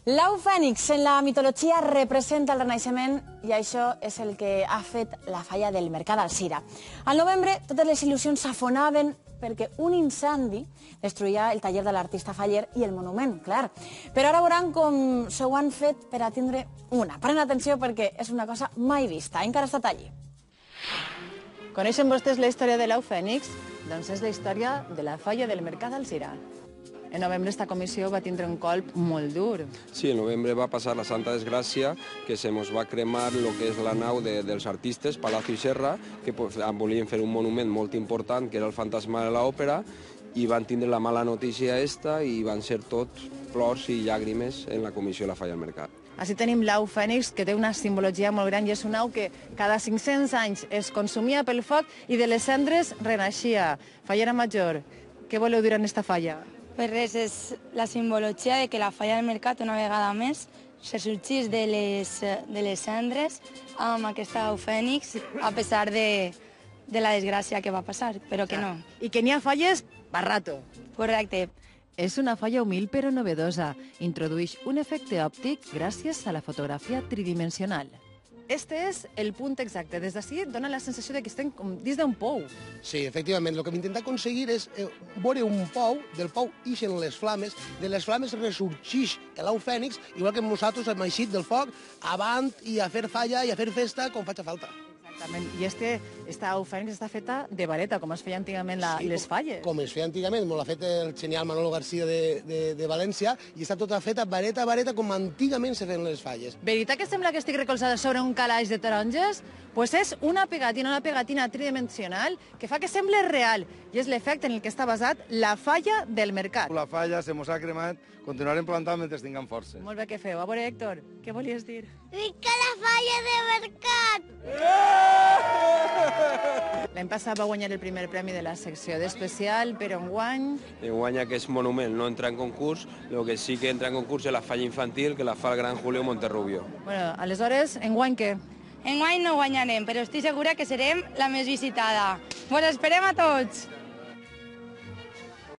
L'au fènix en la mitologia representa el renaixement i això és el que ha fet la falla del Mercat d'Alzira. Al novembre totes les il·lusions s'afonaven perquè un incendi destruïa el taller de l'artista faller i el monument, clar. Però ara veuran com s'ho han fet per a tindre una. Prenen atenció perquè és una cosa mai vista, encara està allí. Coneixen vostès la història de l'au fènix? Doncs és la història de la falla del Mercat d'Alzira. En novembre esta comissió va tindre un colp molt dur. Sí, en novembre va passar la santa desgràcia que se mos va cremar el que és la nau dels artistes, Palacio i Serra, que volien fer un monument molt important, que era el fantasma de l'òpera, i van tindre la mala notícia esta i van ser tot plors i llàgrimes en la comissió de la falla del Mercat. Així tenim l'au fènix, que té una simbologia molt gran i és una au que cada 500 anys es consumia pel foc i de les cendres renaixia. Fallera Major, què voleu dir en esta falla? Pues res, és la simbologia de que la falla del Mercat, una vegada més, se sorgís de les cendres amb aquesta au fènix, a pesar de la desgràcia que va passar, però que no. I que n'hi ha falles per rato. Correcte. És una falla humil però novedosa. Introdueix un efecte òptic gràcies a la fotografia tridimensional. Este és el punt exacte. Des d'ací dona la sensació de que estem dins d'un pou. Sí, efectivament. El que m'intenta aconseguir és veure un pou, del pou ixen les flames, de les flames ressorgeix l'au fènix, igual que nosaltres hem eixit del foc, avant i a fer falla i a fer festa com faig falta. Exactament. I esta au fènix està feta de vareta, com es feia antigament les falles. Com es feia antigament, m'ho l'ha fet el genial Manolo García de València, i està tota feta vareta a vareta, com antigament se feien les falles. Veritat que sembla que estic recolzada sobre un calaix de taronges? Pues és una pegatina tridimensional que fa que sembli real, i és l'efecte en el que està basat la falla del Mercat. La falla se mos ha cremat, continuarem plantant mentre tinguem força. Molt bé que feu. A veure, Héctor, què volies dir? Visca la falla del Mercat! L'any passat va guanyar el primer premi de la secció d'especial, però enguany... Enguany aquest monument no entra en concurs, el que sí que entra en concurs és la falla infantil, que la fa el gran Julio Monterrubio. Bueno, aleshores, enguany què? Enguany no guanyarem, però estic segura que serem la més visitada. Vos esperem a tots!